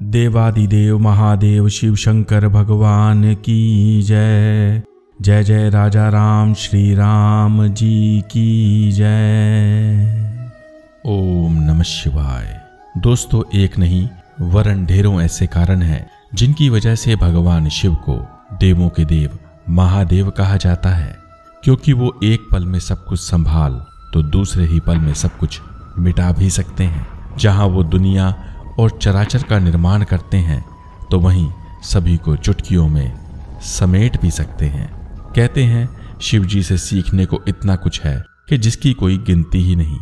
देवादिदेव महादेव शिव शंकर भगवान की जय। जय जय राजा राम श्री राम जी की जय। ओम नमः शिवाय। दोस्तों, एक नहीं वरन ढेरों ऐसे कारण हैं जिनकी वजह से भगवान शिव को देवों के देव महादेव कहा जाता है, क्योंकि वो एक पल में सब कुछ संभाल तो दूसरे ही पल में सब कुछ मिटा भी सकते हैं। जहां वो दुनिया और चराचर का निर्माण करते हैं तो वहीं सभी को चुटकियों में समेट भी सकते हैं। कहते हैं शिव जी से सीखने को इतना कुछ है कि जिसकी कोई गिनती ही नहीं,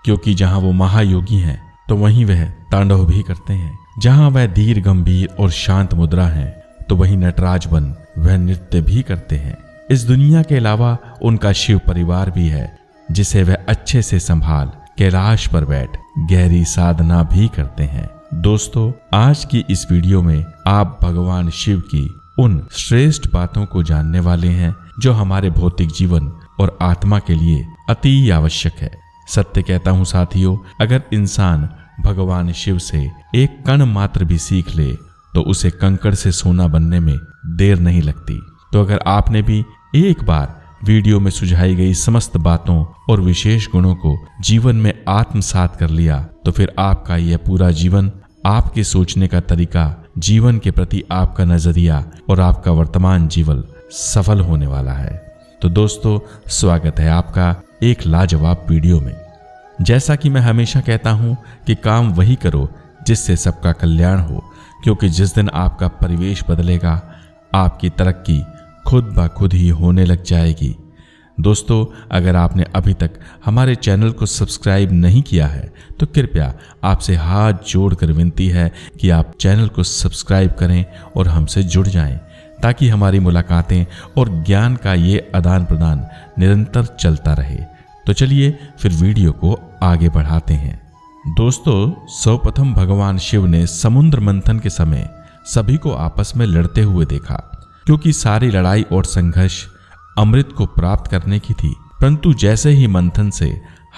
क्योंकि जहां वो महायोगी हैं तो वहीं वह तांडव भी करते हैं। जहां वह धीर गंभीर और शांत मुद्रा हैं तो वहीं नटराज बन वह नृत्य भी करते हैं। इस दुनिया के अलावा उनका शिव परिवार भी है, जिसे वह अच्छे से संभाल कैलाश पर बैठ गहरी साधना भी करते हैं। दोस्तों, आज की इस वीडियो में आप भगवान शिव की उन श्रेष्ठ बातों को जानने वाले हैं जो हमारे भौतिक जीवन और आत्मा के लिए अति आवश्यक है। सत्य कहता हूँ साथियों, अगर इंसान भगवान शिव से एक कण मात्र भी सीख ले तो उसे कंकड़ से सोना बनने में देर नहीं लगती। तो अगर आपने भी एक बार वीडियो में सुझाई गई समस्त बातों और विशेष गुणों को जीवन में आत्मसात कर लिया तो फिर आपका यह पूरा जीवन, आपके सोचने का तरीका, जीवन के प्रति आपका नजरिया और आपका वर्तमान जीवन सफल होने वाला है। तो दोस्तों, स्वागत है आपका एक लाजवाब वीडियो में। जैसा कि मैं हमेशा कहता हूं कि काम वही करो जिससे सबका कल्याण हो, क्योंकि जिस दिन आपका परिवेश बदलेगा आपकी तरक्की खुद ब खुद ही होने लग जाएगी। दोस्तों, अगर आपने अभी तक हमारे चैनल को सब्सक्राइब नहीं किया है तो कृपया आपसे हाथ जोड़कर विनती है कि आप चैनल को सब्सक्राइब करें और हमसे जुड़ जाएं, ताकि हमारी मुलाकातें और ज्ञान का ये आदान प्रदान निरंतर चलता रहे। तो चलिए फिर वीडियो को आगे बढ़ाते हैं। दोस्तों, सर्वप्रथम भगवान शिव ने समुद्र मंथन के समय सभी को आपस में लड़ते हुए देखा, क्योंकि सारी लड़ाई और संघर्ष अमृत को प्राप्त करने की थी। परंतु जैसे ही मंथन से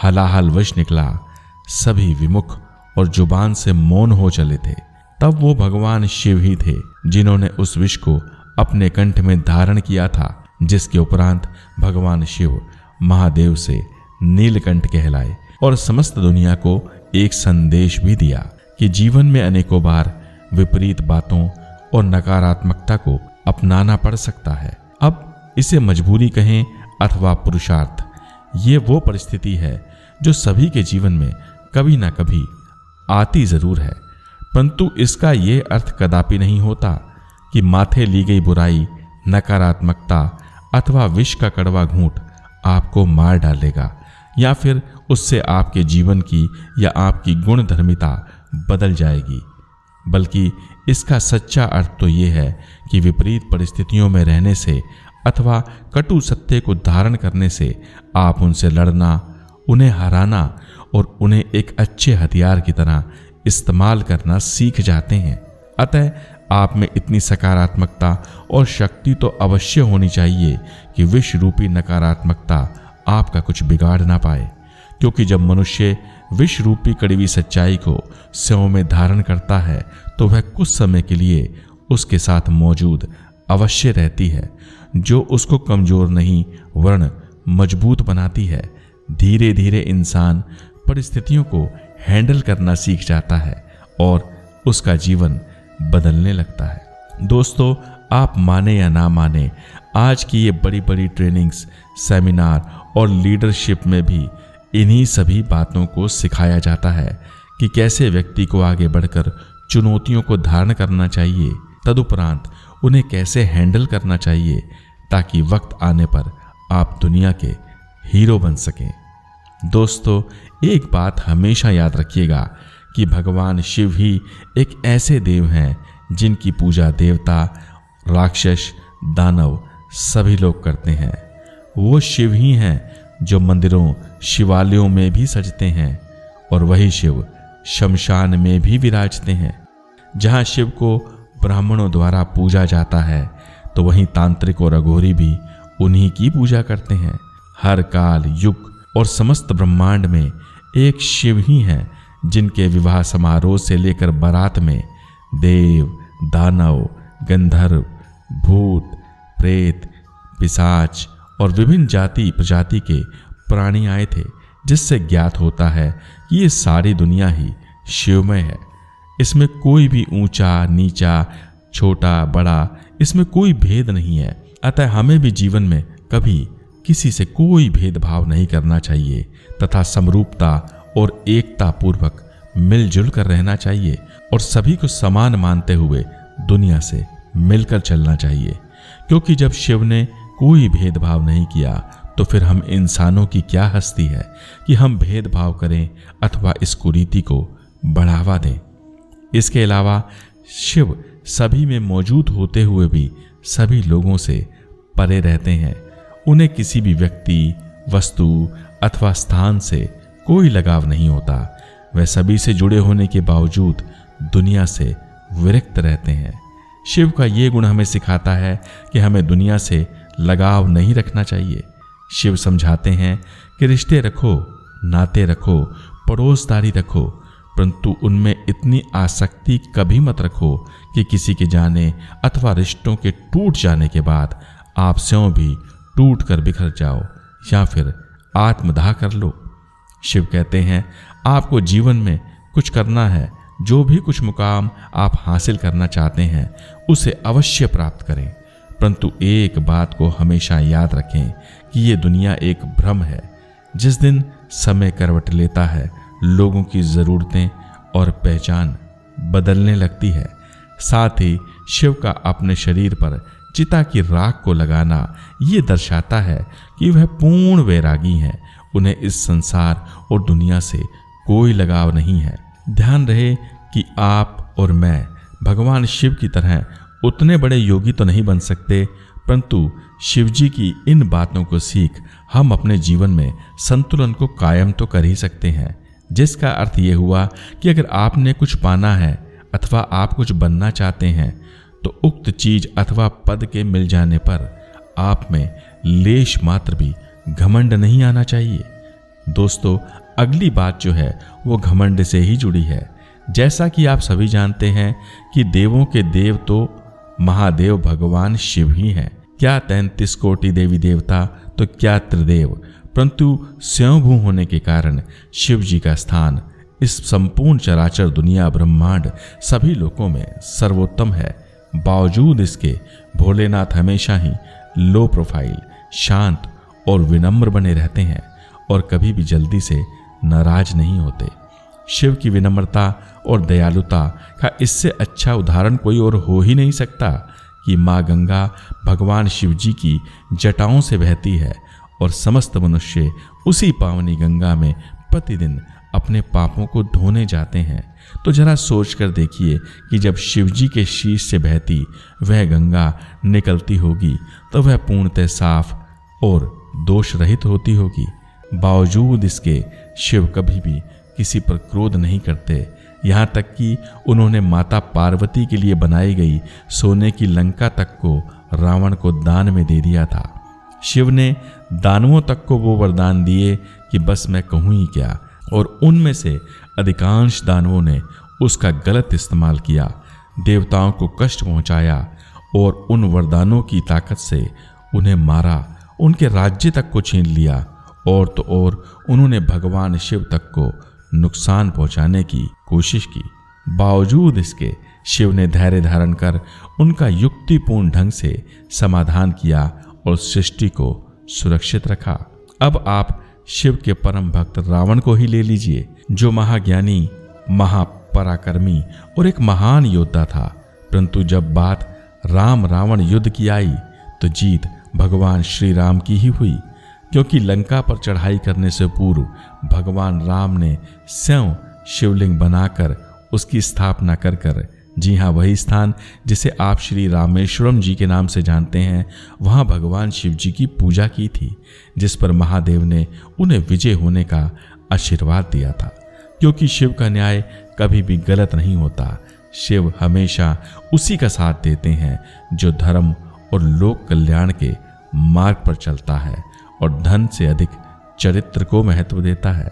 हलाहल विष निकला, सभी विमुख और जुबान से मौन हो चले थे। तब वो भगवान शिव ही थे जिन्होंने उस विष को अपने कंठ में धारण किया था, जिसके उपरांत भगवान शिव महादेव से नीलकंठ कहलाए और समस्त दुनिया को एक संदेश भी दिया कि जीवन में अनेकों बार विपरीत बातों और नकारात्मकता को अपनाना पड़ सकता है। अब इसे मजबूरी कहें अथवा पुरुषार्थ, ये वो परिस्थिति है जो सभी के जीवन में कभी ना कभी आती जरूर है, परंतु इसका ये अर्थ कदापि नहीं होता कि माथे ली गई बुराई, नकारात्मकता अथवा विष का कड़वा घूंट आपको मार डालेगा या फिर उससे आपके जीवन की या आपकी गुणधर्मिता बदल जाएगी। बल्कि इसका सच्चा अर्थ तो ये है कि विपरीत परिस्थितियों में रहने से अथवा कटु सत्य को धारण करने से आप उनसे लड़ना, उन्हें हराना और उन्हें एक अच्छे हथियार की तरह इस्तेमाल करना सीख जाते हैं। अतः आप में इतनी सकारात्मकता और शक्ति तो अवश्य होनी चाहिए कि विष रूपी नकारात्मकता आपका कुछ बिगाड़ ना पाए, क्योंकि जब मनुष्य विष रूपी कड़वी सच्चाई को स्यों में धारण करता है तो वह कुछ समय के लिए उसके साथ मौजूद अवश्य रहती है, जो उसको कमजोर नहीं वरन मजबूत बनाती है। धीरे धीरे इंसान परिस्थितियों को हैंडल करना सीख जाता है और उसका जीवन बदलने लगता है। दोस्तों, आप माने या ना माने, आज की ये बड़ी बड़ी ट्रेनिंग्स, सेमिनार और लीडरशिप में भी इन्हीं सभी बातों को सिखाया जाता है कि कैसे व्यक्ति को आगे बढ़कर चुनौतियों को धारण करना चाहिए, तदुपरांत उन्हें कैसे हैंडल करना चाहिए, ताकि वक्त आने पर आप दुनिया के हीरो बन सकें। दोस्तों, एक बात हमेशा याद रखिएगा कि भगवान शिव ही एक ऐसे देव हैं जिनकी पूजा देवता, राक्षस, दानव सभी लोग करते हैं। वो शिव ही हैं जो मंदिरों, शिवालयों में भी सजते हैं, और वही शिव शमशान में भी विराजते हैं। जहाँ शिव को ब्राह्मणों द्वारा पूजा जाता है तो वहीं तांत्रिक और अघोरी भी उन्हीं की पूजा करते हैं। हर काल, युग और समस्त ब्रह्मांड में एक शिव ही हैं जिनके विवाह समारोह से लेकर बारात में देव, दानव, गंधर्व, भूत, प्रेत, पिशाच और विभिन्न जाति प्रजाति के प्राणी आए थे, जिससे ज्ञात होता है कि ये सारी दुनिया ही शिवमय है। इसमें कोई भी ऊंचा नीचा, छोटा बड़ा, इसमें कोई भेद नहीं है। अतः हमें भी जीवन में कभी किसी से कोई भेदभाव नहीं करना चाहिए तथा समरूपता और एकता पूर्वक मिलजुल कर रहना चाहिए और सभी को समान मानते हुए दुनिया से मिलकर चलना चाहिए। क्योंकि जब शिव ने कोई भेदभाव नहीं किया तो फिर हम इंसानों की क्या हस्ती है कि हम भेदभाव करें अथवा इस कुरीति को बढ़ावा दें। इसके अलावा शिव सभी में मौजूद होते हुए भी सभी लोगों से परे रहते हैं। उन्हें किसी भी व्यक्ति, वस्तु अथवा स्थान से कोई लगाव नहीं होता। वह सभी से जुड़े होने के बावजूद दुनिया से विरक्त रहते हैं। शिव का ये गुण हमें सिखाता है कि हमें दुनिया से लगाव नहीं रखना चाहिए। शिव समझाते हैं कि रिश्ते रखो, नाते रखो, पड़ोसदारी रखो, परंतु उनमें इतनी आसक्ति कभी मत रखो कि किसी के जाने अथवा रिश्तों के टूट जाने के बाद आप स्वयं भी टूट कर बिखर जाओ या फिर आत्मदाह कर लो। शिव कहते हैं आपको जीवन में कुछ करना है, जो भी कुछ मुकाम आप हासिल करना चाहते हैं उसे अवश्य प्राप्त करें, परंतु एक बात को हमेशा याद रखें कि ये दुनिया एक भ्रम है। जिस दिन समय करवट लेता है, लोगों की ज़रूरतें और पहचान बदलने लगती है। साथ ही शिव का अपने शरीर पर चिता की राख को लगाना ये दर्शाता है कि वह पूर्ण वैरागी हैं। उन्हें इस संसार और दुनिया से कोई लगाव नहीं है। ध्यान रहे कि आप और मैं भगवान शिव की तरह उतने बड़े योगी तो नहीं बन सकते, परंतु शिव जी की इन बातों को सीख हम अपने जीवन में संतुलन को कायम तो कर ही सकते हैं। जिसका अर्थ ये हुआ कि अगर आपने कुछ पाना है अथवा आप कुछ बनना चाहते हैं तो उक्त चीज अथवा पद के मिल जाने पर आप में लेश मात्र भी घमंड नहीं आना चाहिए। दोस्तों, अगली बात जो है वो घमंड से ही जुड़ी है। जैसा कि आप सभी जानते हैं कि देवों के देव तो महादेव भगवान शिव ही हैं। क्या 33 कोटि देवी देवता तो क्या त्रिदेव, परंतु स्वयंभू होने के कारण शिव जी का स्थान इस संपूर्ण चराचर दुनिया ब्रह्मांड सभी लोकों में सर्वोत्तम है। बावजूद इसके भोलेनाथ हमेशा ही लो प्रोफाइल, शांत और विनम्र बने रहते हैं और कभी भी जल्दी से नाराज नहीं होते। शिव की विनम्रता और दयालुता का इससे अच्छा उदाहरण कोई और हो ही नहीं सकता कि माँ गंगा भगवान शिव जी की जटाओं से बहती है और समस्त मनुष्य उसी पावनी गंगा में प्रतिदिन अपने पापों को धोने जाते हैं। तो जरा सोच कर देखिए कि जब शिव जी के शीश से बहती वह गंगा निकलती होगी तो वह पूर्णतः साफ और दोष रहित होती होगी। बावजूद इसके शिव कभी भी किसी पर क्रोध नहीं करते, यहाँ तक कि उन्होंने माता पार्वती के लिए बनाई गई सोने की लंका तक को रावण को दान में दे दिया था। शिव ने दानवों तक को वो वरदान दिए कि बस मैं कहूँ ही क्या, और उनमें से अधिकांश दानवों ने उसका गलत इस्तेमाल किया, देवताओं को कष्ट पहुंचाया और उन वरदानों की ताकत से उन्हें मारा, उनके राज्य तक को छीन लिया और तो और उन्होंने भगवान शिव तक को नुकसान पहुंचाने की कोशिश की। बावजूद इसके शिव ने धैर्य धारण कर उनका युक्तिपूर्ण ढंग से समाधान किया और सृष्टि को सुरक्षित रखा। अब आप शिव के परम भक्त रावण को ही ले लीजिए, जो महाज्ञानी, महापराक्रमी और एक महान योद्धा था, परंतु जब बात राम रावण युद्ध की आई तो जीत भगवान श्री राम की ही हुई, क्योंकि लंका पर चढ़ाई करने से पूर्व भगवान राम ने स्वयं शिवलिंग बनाकर उसकी स्थापना कर जी हाँ, वही स्थान जिसे आप श्री रामेश्वरम जी के नाम से जानते हैं, वहाँ भगवान शिव जी की पूजा की थी, जिस पर महादेव ने उन्हें विजय होने का आशीर्वाद दिया था। क्योंकि शिव का न्याय कभी भी गलत नहीं होता। शिव हमेशा उसी का साथ देते हैं जो धर्म और लोक कल्याण के मार्ग पर चलता है और धन से अधिक चरित्र को महत्व देता है,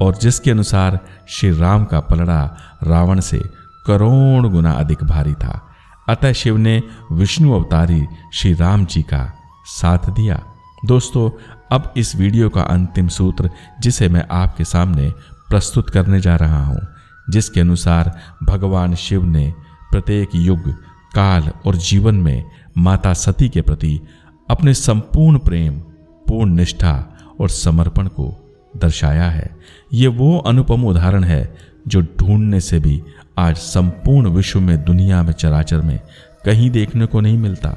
और जिसके अनुसार श्री राम का पलड़ा रावण से करोड़ गुना अधिक भारी था। अतः शिव ने विष्णु अवतारी श्री राम जी का साथ दिया। दोस्तों, अब इस वीडियो का अंतिम सूत्र जिसे मैं आपके सामने प्रस्तुत करने जा रहा हूं, जिसके अनुसार भगवान शिव ने प्रत्येक युग, काल और जीवन में माता सती के प्रति अपने संपूर्ण प्रेम, पूर्ण निष्ठा और समर्पण को दर्शाया है। ये वो अनुपम उदाहरण है जो ढूंढने से भी आज संपूर्ण विश्व में, दुनिया में, चराचर में कहीं देखने को नहीं मिलता।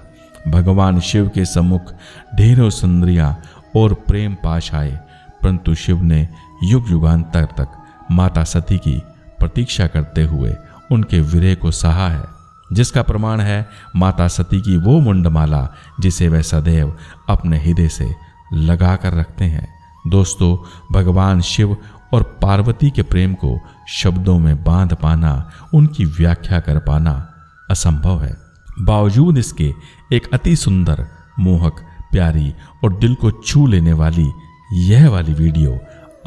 भगवान शिव के सम्मुख ढेरों सुंदरियां और प्रेम पाश आए, परंतु शिव ने युग युगांतर तक माता सती की प्रतीक्षा करते हुए उनके विरह को सहा है, जिसका प्रमाण है माता सती की वो मुंडमाला जिसे वह सदैव अपने हृदय से लगा कर रखते हैं। दोस्तों, भगवान शिव और पार्वती के प्रेम को शब्दों में बांध पाना, उनकी व्याख्या कर पाना असंभव है। बावजूद इसके एक अति सुंदर, मोहक, प्यारी और दिल को छू लेने वाली यह वाली वीडियो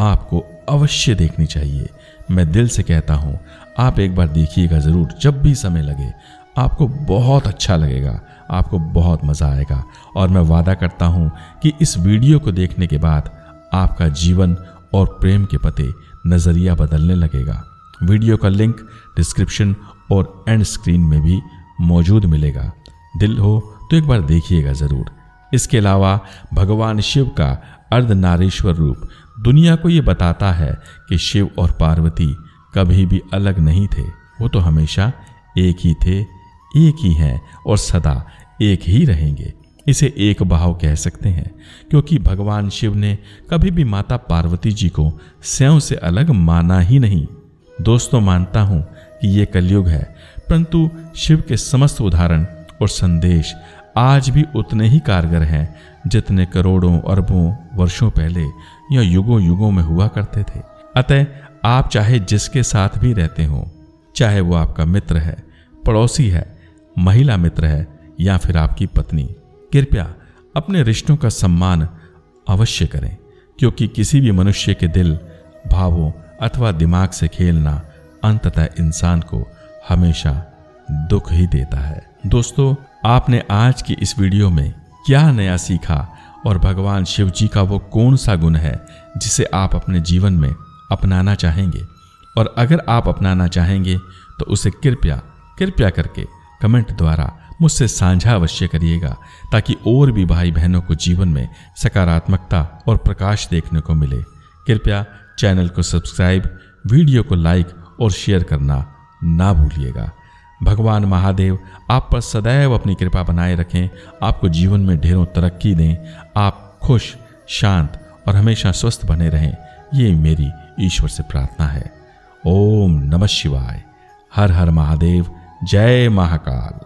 आपको अवश्य देखनी चाहिए। मैं दिल से कहता हूँ, आप एक बार देखिएगा ज़रूर। जब भी समय लगे आपको बहुत अच्छा लगेगा, आपको बहुत मज़ा आएगा। और मैं वादा करता हूँ कि इस वीडियो को देखने के बाद आपका जीवन और प्रेम के प्रति नज़रिया बदलने लगेगा। वीडियो का लिंक डिस्क्रिप्शन और एंड स्क्रीन में भी मौजूद मिलेगा। दिल हो तो एक बार देखिएगा ज़रूर। इसके अलावा भगवान शिव का अर्धनारीश्वर रूप दुनिया को ये बताता है कि शिव और पार्वती कभी भी अलग नहीं थे। वो तो हमेशा एक ही थे, एक ही हैं और सदा एक ही रहेंगे। इसे एक भाव कह सकते हैं, क्योंकि भगवान शिव ने कभी भी माता पार्वती जी को स्वयं से अलग माना ही नहीं। दोस्तों, मानता हूं कि ये कलयुग है, परंतु शिव के समस्त उदाहरण और संदेश आज भी उतने ही कारगर हैं जितने करोड़ों अरबों वर्षों पहले या युगों युगों में हुआ करते थे। अतः आप चाहे जिसके साथ भी रहते हो, चाहे वो आपका मित्र है, पड़ोसी है, महिला मित्र है या फिर आपकी पत्नी, कृपया अपने रिश्तों का सम्मान अवश्य करें, क्योंकि किसी भी मनुष्य के दिल, भावों अथवा दिमाग से खेलना अंततः इंसान को हमेशा दुख ही देता है। दोस्तों, आपने आज की इस वीडियो में क्या नया सीखा और भगवान शिव जी का वो कौन सा गुण है जिसे आप अपने जीवन में अपनाना चाहेंगे? और अगर आप अपनाना चाहेंगे तो उसे कृपया करके कमेंट द्वारा मुझसे साझा अवश्य करिएगा, ताकि और भी भाई बहनों को जीवन में सकारात्मकता और प्रकाश देखने को मिले। कृपया चैनल को सब्सक्राइब, वीडियो को लाइक और शेयर करना ना भूलिएगा। भगवान महादेव आप पर सदैव अपनी कृपा बनाए रखें, आपको जीवन में ढेरों तरक्की दें, आप खुश, शांत और हमेशा स्वस्थ बने रहें, ये मेरी ईश्वर से प्रार्थना है। ओम नमः शिवाय। हर हर महादेव। जय महाकाल।